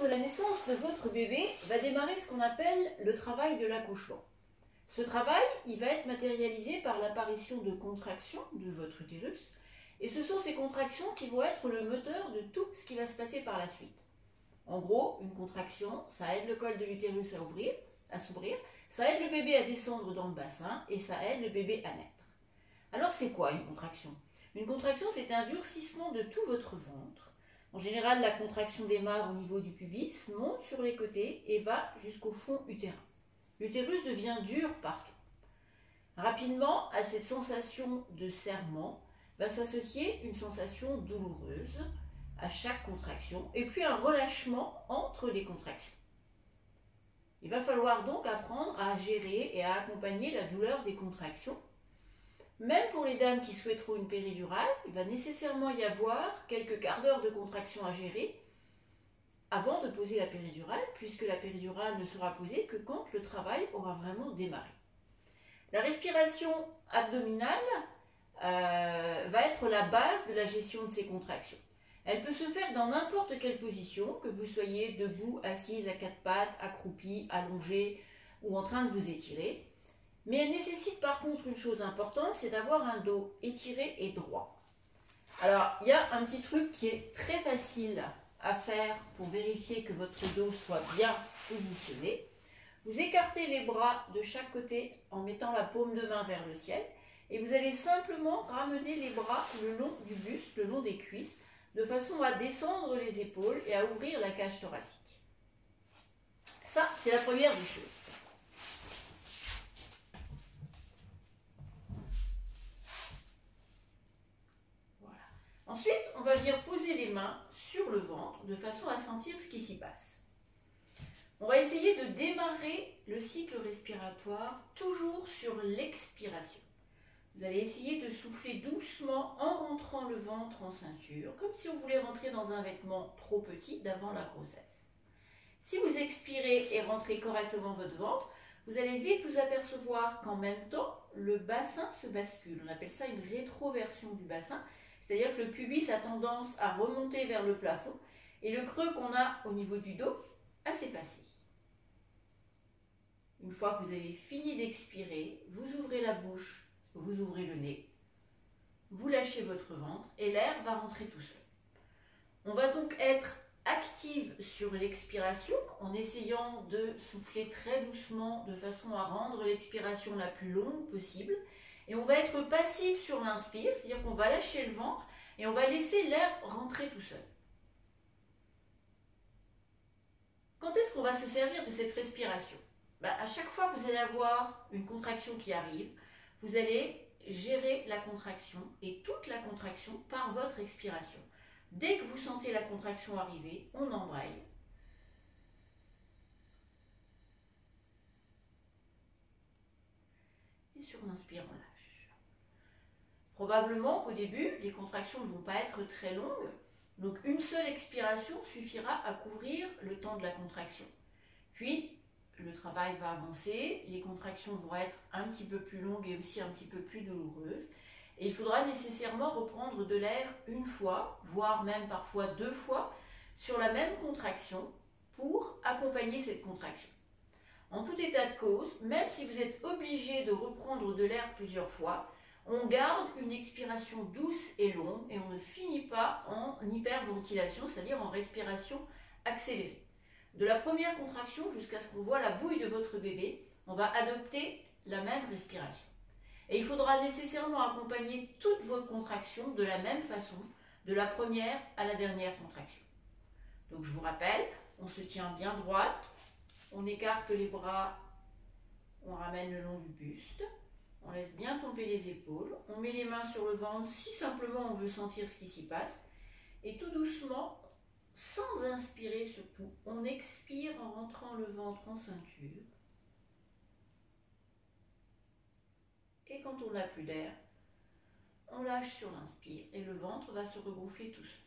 de la naissance de votre bébé va démarrer ce qu'on appelle le travail de l'accouchement. Ce travail, il va être matérialisé par l'apparition de contractions de votre utérus, et ce sont ces contractions qui vont être le moteur de tout ce qui va se passer par la suite. En gros, une contraction, ça aide le col de l'utérus à s'ouvrir, ça aide le bébé à descendre dans le bassin et ça aide le bébé à naître. Alors c'est quoi une contraction? Une contraction, c'est un durcissement de tout votre ventre. En général, la contraction démarre au niveau du pubis, monte sur les côtés et va jusqu'au fond utérin. L'utérus devient dur partout. Rapidement, à cette sensation de serrement, va s'associer une sensation douloureuse à chaque contraction et puis un relâchement entre les contractions. Il va falloir donc apprendre à gérer et à accompagner la douleur des contractions. Même pour les dames qui souhaiteront une péridurale, il va nécessairement y avoir quelques quarts d'heure de contraction à gérer avant de poser la péridurale, puisque la péridurale ne sera posée que quand le travail aura vraiment démarré. La respiration abdominale va être la base de la gestion de ces contractions. Elle peut se faire dans n'importe quelle position, que vous soyez debout, assise, à quatre pattes, accroupi, allongé ou en train de vous étirer. Mais elle nécessite par contre une chose importante, c'est d'avoir un dos étiré et droit. Alors, il y a un petit truc qui est très facile à faire pour vérifier que votre dos soit bien positionné. Vous écartez les bras de chaque côté en mettant la paume de main vers le ciel et vous allez simplement ramener les bras le long du buste, le long des cuisses, de façon à descendre les épaules et à ouvrir la cage thoracique. Ça, c'est la première des choses. Ensuite, on va venir poser les mains sur le ventre de façon à sentir ce qui s'y passe. On va essayer de démarrer le cycle respiratoire toujours sur l'expiration. Vous allez essayer de souffler doucement en rentrant le ventre en ceinture, comme si on voulait rentrer dans un vêtement trop petit d'avant la grossesse. Si vous expirez et rentrez correctement votre ventre, vous allez vite vous apercevoir qu'en même temps, le bassin se bascule. On appelle ça une rétroversion du bassin. C'est-à-dire que le pubis a tendance à remonter vers le plafond et le creux qu'on a au niveau du dos à s'effacer. Une fois que vous avez fini d'expirer, vous ouvrez la bouche, vous ouvrez le nez, vous lâchez votre ventre et l'air va rentrer tout seul. On va donc être active sur l'expiration en essayant de souffler très doucement de façon à rendre l'expiration la plus longue possible. Et on va être passif sur l'inspire, c'est-à-dire qu'on va lâcher le ventre et on va laisser l'air rentrer tout seul. Quand est-ce qu'on va se servir de cette respiration? À chaque fois que vous allez avoir une contraction qui arrive, vous allez gérer la contraction et toute la contraction par votre expiration. Dès que vous sentez la contraction arriver, on embraye. Et sur l'inspire, on lâche. Probablement qu'au début, les contractions ne vont pas être très longues, donc une seule expiration suffira à couvrir le temps de la contraction. Puis, le travail va avancer, les contractions vont être un petit peu plus longues et aussi un petit peu plus douloureuses, et il faudra nécessairement reprendre de l'air une fois, voire même parfois 2 fois, sur la même contraction pour accompagner cette contraction. En tout état de cause, même si vous êtes obligé de reprendre de l'air plusieurs fois, on garde une expiration douce et longue et on ne finit pas en hyperventilation, c'est-à-dire en respiration accélérée. De la première contraction jusqu'à ce qu'on voit la bouille de votre bébé, on va adopter la même respiration. Et il faudra nécessairement accompagner toutes vos contractions de la même façon, de la première à la dernière contraction. Donc je vous rappelle, on se tient bien droite, on écarte les bras, on ramène le long du buste. On laisse bien tomber les épaules, on met les mains sur le ventre si simplement on veut sentir ce qui s'y passe. Et tout doucement, sans inspirer surtout, on expire en rentrant le ventre en ceinture. Et quand on n'a plus d'air, on lâche sur l'inspire et le ventre va se regonfler tout seul.